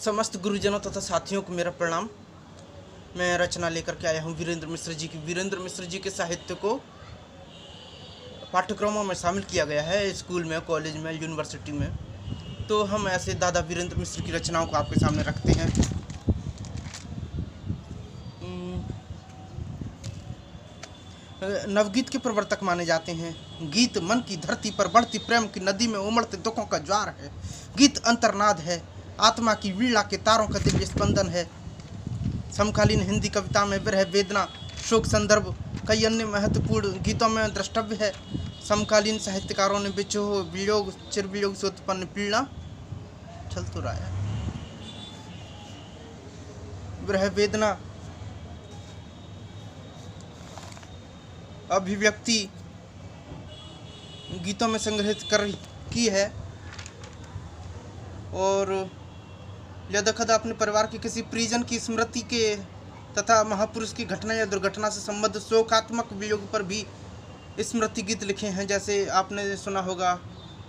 समस्त गुरुजनों तथा साथियों को मेरा प्रणाम। मैं रचना लेकर के आया हूँ वीरेंद्र मिश्र जी की। वीरेंद्र मिश्र जी के साहित्य को पाठ्यक्रमों में शामिल किया गया है, स्कूल में, कॉलेज में, यूनिवर्सिटी में। तो हम ऐसे दादा वीरेंद्र मिश्र की रचनाओं को आपके सामने रखते हैं। नवगीत के प्रवर्तक माने जाते हैं। गीत मन की धरती पर बढ़ती प्रेम की नदी में उमड़ते दुखों का ज्वार है। गीत अंतर्नाद है, आत्मा की वीणा के तारों का दिव्य स्पंदन है। समकालीन हिंदी कविता में विरह, वेदना, शोक संदर्भ कई अन्य महत्वपूर्ण गीतों में द्रष्टव्य है। समकालीन साहित्यकारों ने विछोह, वियोग, चिरवियोग से उत्पन्न पीड़ा चल तो रहा है। विरह, वेदना, अभिव्यक्ति गीतों में संग्रहित कर की है। और यदखद अपने परिवार के किसी परिजन की स्मृति के तथा महापुरुष की घटना या दुर्घटना से संबद्ध शोकात्मक वियोग पर भी स्मृति गीत लिखे हैं। जैसे आपने सुना होगा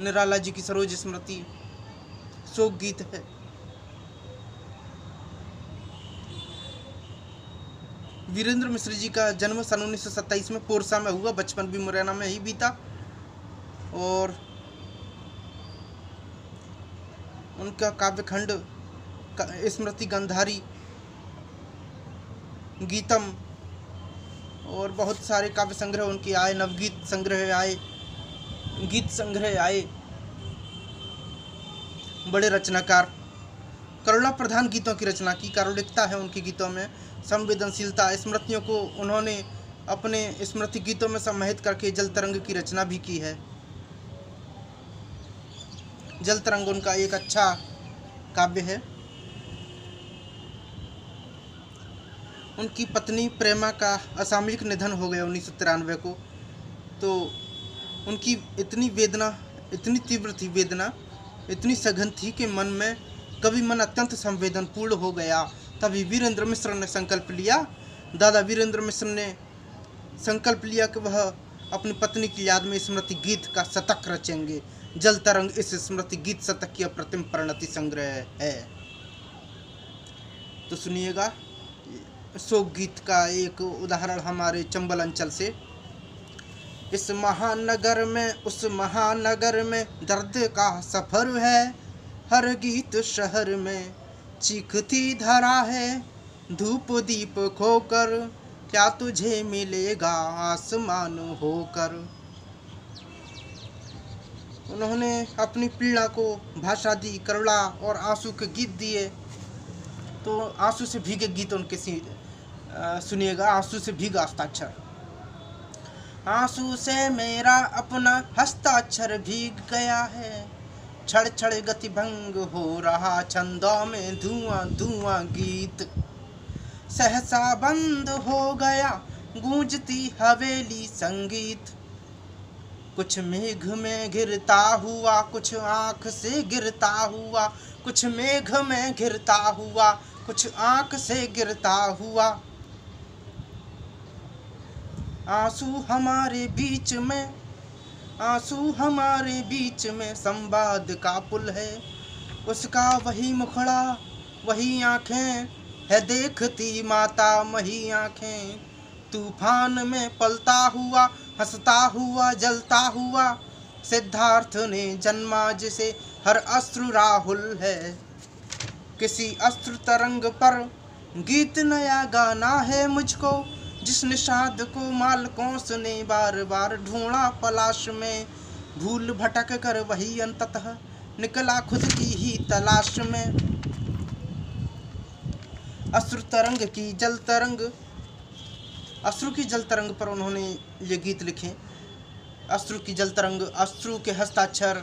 निराला जी की सरोज स्मृति शोक गीत है। वीरेंद्र मिश्र जी का जन्म सन 1927 में पोरसा में हुआ। बचपन भी मुरैना में ही बीता। और उनका काव्यखंड स्मृति गंधारी, गीतम और बहुत सारे काव्य संग्रह उनके आए। नवगीत संग्रह आए, गीत संग्रह आए। बड़े रचनाकार, करुणा प्रधान गीतों की रचना की। कारुणिकता है उनके गीतों में, संवेदनशीलता। स्मृतियों को उन्होंने अपने स्मृति गीतों में समाहित करके जल तरंग की रचना भी की है। जल तरंग उनका एक अच्छा काव्य है। उनकी पत्नी प्रेमा का असामयिक निधन हो गया 1993 को। तो उनकी इतनी वेदना, इतनी तीव्र थी वेदना, इतनी सघन थी कि कवि मन अत्यंत संवेदनपूर्ण हो गया। तभी वीरेंद्र मिश्र ने संकल्प लिया, दादा वीरेंद्र मिश्र ने संकल्प लिया कि वह अपनी पत्नी की याद में स्मृति गीत का शतक रचेंगे। जल तरंग इस स्मृति गीत शतक की अप्रतिम परिणति संग्रह है। तो सुनिएगा शोक गीत का एक उदाहरण हमारे चंबल अंचल से। इस महानगर में, उस महानगर में दर्द का सफर है। हर गीत शहर में चीखती धरा है। धूप दीप खोकर क्या तुझे मिलेगा आसमान होकर। उन्होंने अपनी पीड़ा को भाषा दी, करुणा और आंसू के गीत दिए। तो आंसू से भीगे गीत उनके सुनिएगा। आंसू से भीगा हस्ताक्षर। आंसू से मेरा अपना हस्ताक्षर भीग गया है। क्षण क्षण गति भंग हो रहा छंदों में धुआं धुआं गीत। सहसा बंद हो गया गूंजती हवेली संगीत। कुछ मेघ में गिरता हुआ, कुछ आंख से गिरता हुआ, कुछ मेघ में गिरता हुआ, कुछ आंख से गिरता हुआ। आंसू हमारे बीच में, आंसू हमारे बीच में संवाद का पुल है। उसका वही मुखड़ा, वही आंखें है देखती माता मही आंखें। तूफान में पलता हुआ, हंसता हुआ, जलता हुआ सिद्धार्थ ने जन्मा जिसे हर अश्रु राहुल है। किसी अश्रु तरंग पर गीत नया गाना है मुझको। जिस निषाद को मालकों ने बार बार ढूंढा पलाश में। भूल भटक कर वही अंततः निकला खुद की ही तलाश में। अश्रु तरंग की जल तरंग, अश्रु की जल तरंग पर उन्होंने ये गीत लिखे। अश्रु की जल तरंग, अश्रु के हस्ताक्षर।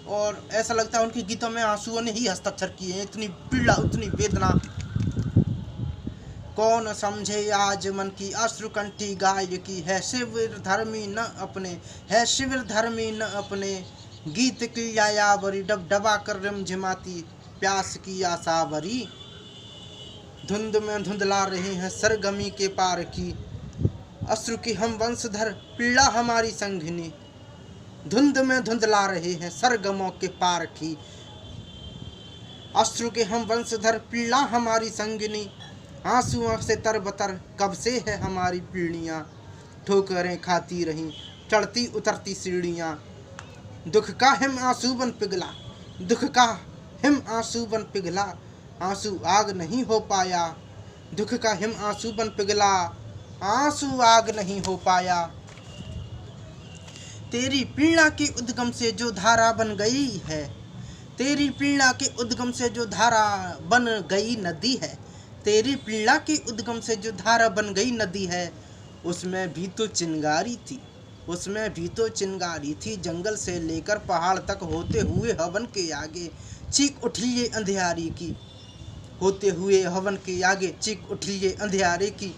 और ऐसा लगता है उनके गीतों में आंसुओं ने ही हस्ताक्षर किए हैं। इतनी पीड़ा, इतनी वेदना। कौन समझे आज मन की अश्रुकंठी गायकी है। शिविर धर्मी न अपने, है शिविर धर्मी न अपने। गीत की यायावरी डब डबा कर रिमझिमाती प्यास की आसावरी। धुंध में धुंधला रहे हैं सरगमी के पार की। अश्रु की हम वंशधर, पीड़ा हमारी संघिनी। धुंध में धुंधला रहे हैं सरगमों के पार की। अश्रु के हम वंशधर, पीड़ा हमारी संगिनी, आंसुओं से तरबतर कब से है हमारी पीढ़ियाँ। ठोकरें खाती रहीं चढ़ती उतरती सीढ़ियाँ, दुख का हिम आंसू बन पिघला, दुख का हिम आंसू बन पिघला, आंसू आग नहीं हो पाया। दुख का हिम आंसू बन पिघला, आंसू आग नहीं हो पाया। तेरी पीड़ा के उद्गम से जो धारा बन गई है, तेरी पीड़ा के उद्गम से जो धारा बन गई नदी है, तेरी पीड़ा के उद्गम से जो धारा बन गई नदी है, उसमें भी तो चिंगारी थी, उसमें भी तो चिंगारी थी। जंगल से लेकर पहाड़ तक होते हुए हवन के आगे चीख उठी ये अंधियारी की, होते हुए हवन के आगे चीख उठी ये अंधियारे की।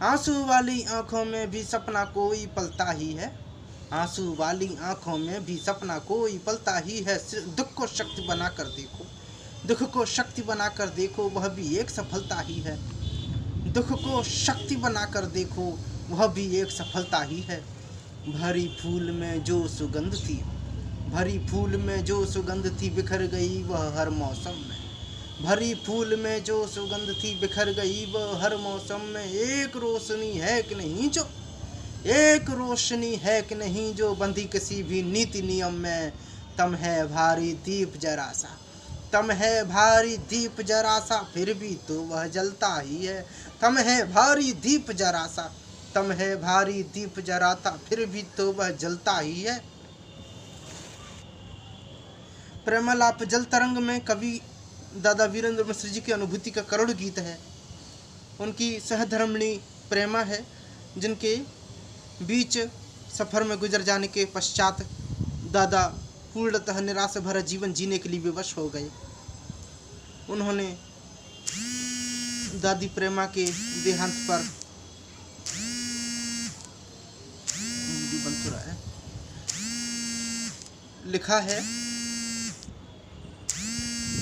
आंसू वाली आंखों में भी सपना कोई पलता ही है, आंसू वाली आंखों में भी सपना कोई पलता ही है। दुख को शक्ति बना कर देखो, दुख को शक्ति बना कर देखो, वह भी एक सफलता ही है। दुख को शक्ति बना कर देखो, वह भी एक सफलता ही है। भरी फूल में जो सुगंध थी, भरी फूल में जो सुगंध थी, बिखर गई वह हर मौसम में। भरी फूल में जो सुगंध थी, बिखर गई वह हर मौसम में। एक रोशनी है कि नहीं जो, एक रोशनी है कि नहीं जो बंधी किसी भी नीति नियम में। तम है भारी दीप जरा सा, तम है भारी दीप जरा सा, फिर भी तो वह जलता ही है। तम है भारी दीप जरा सा, तम है भारी दीप जरा सा, फिर भी तो वह जलता ही है। प्रेमलाप जल तरंग में कवि दादा वीरेंद्र मिश्र जी की अनुभूति का करुण गीत है। उनकी सहधर्मिणी प्रेमा है, जिनके बीच सफ़र में गुजर जाने के पश्चात दादा पूर्णतः निराशा भरा जीवन जीने के लिए विवश हो गए। उन्होंने दादी प्रेमा के देहांत पर लिखा है,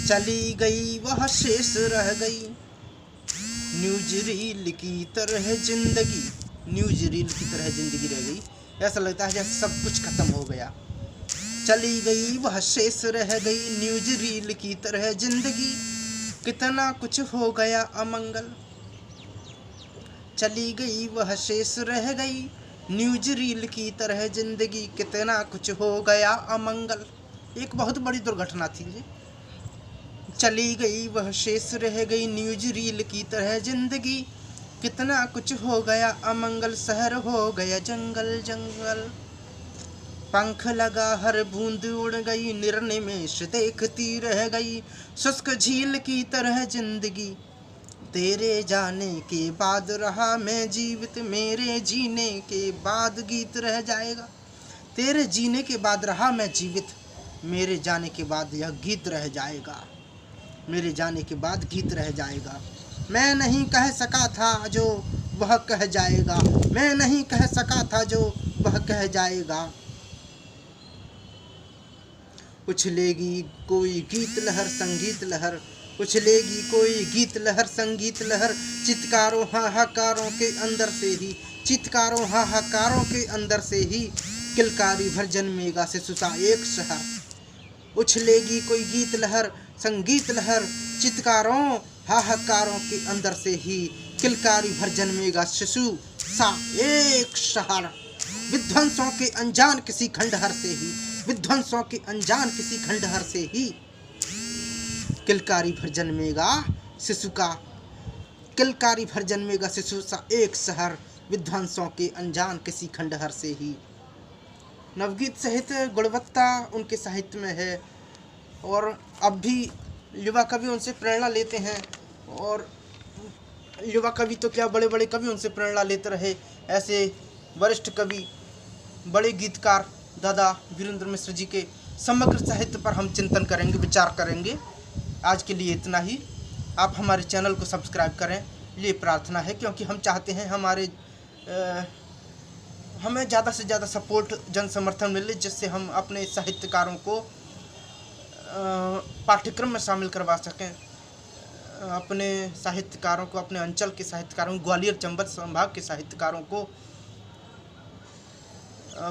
चली गई वह शेष रह गई, न्यूज रील की तरह जिंदगी, न्यूज रील की तरह जिंदगी रह गई। ऐसा लगता है जैसे सब कुछ खत्म हो गया। चली गई वह शेष रह गई, न्यूज रील की तरह जिंदगी, कितना कुछ हो गया अमंगल। चली गई वह शेष रह गई, न्यूज रील की तरह जिंदगी, कितना कुछ हो गया अमंगल। एक बहुत बड़ी दुर्घटना थी ये। चली गई वह शेष रह गई, न्यूज रील की तरह जिंदगी, कितना कुछ हो गया अमंगल। शहर हो गया जंगल जंगल, पंख लगा हर बूंद उड़ गई, निर्निमेष देखती रह गई, शुष्क झील की तरह जिंदगी। तेरे जाने के बाद रहा मैं जीवित, मेरे जीने के बाद गीत रह जाएगा। तेरे जीने के बाद रहा मैं जीवित, मेरे जाने के बाद यह गीत रह जाएगा, मेरे जाने के बाद गीत रह जाएगा। मैं नहीं कह सका था जो वह कह जाएगा, मैं नहीं कह सका था जो वह कह जाएगा। उछलेगी कोई गीत लहर संगीत लहर, उछलेगी कोई गीत लहर संगीत लहर, चित्कारों हाहाकारों के अंदर से ही, चित्कारों हाहाकारों के अंदर से ही, किलकारी भर जन्मेगा शिशु सा एक शहर। उछलेगी कोई गीत लहर संगीत लहर, चित्कारों हाहाकारों के अंदर से ही, किलकारी भर जन्मेगा शिशु सा एक शहर। विध्वंसों के अनजान किसी खंडहर से ही, विध्वंसों के अनजान किसी खंडहर से ही, किलकारी भर जन्मेगा शिशु का, किलकारी भर जन्मेगा शिशु सा एक शहर, विध्वंसों के अनजान किसी खंडहर से ही। नवगीत साहित्य गुणवत्ता उनके साहित्य में है, और अब भी युवा कवि उनसे प्रेरणा लेते हैं, और युवा कवि तो क्या बड़े बड़े कवि उनसे प्रेरणा लेते रहे। ऐसे वरिष्ठ कवि बड़े गीतकार दादा वीरेंद्र मिश्र जी के समग्र साहित्य पर हम चिंतन करेंगे, विचार करेंगे। आज के लिए इतना ही। आप हमारे चैनल को सब्सक्राइब करें, ये प्रार्थना है, क्योंकि हम चाहते हैं हमें ज़्यादा से ज़्यादा सपोर्ट, जन समर्थन मिले, जिससे हम अपने साहित्यकारों को पाठ्यक्रम में शामिल करवा सकें। अपने साहित्यकारों को, अपने अंचल के साहित्यकारों, ग्वालियर चंबल संभाग के साहित्यकारों को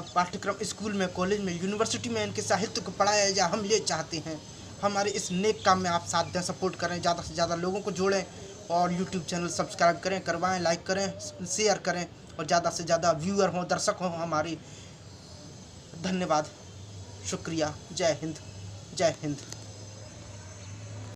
पाठ्यक्रम स्कूल में, कॉलेज में, यूनिवर्सिटी में इनके साहित्य को पढ़ाया जाए, हम ये चाहते हैं। हमारे इस नेक काम में आप साथ दें, सपोर्ट करें, ज़्यादा से ज़्यादा लोगों को जोड़ें और यूट्यूब चैनल सब्सक्राइब करें, करवाएं, लाइक करें, शेयर करें और ज़्यादा से ज़्यादा व्यूअर हों, दर्शक हों हमारी। धन्यवाद, शुक्रिया, जय हिंद, जय हिंद।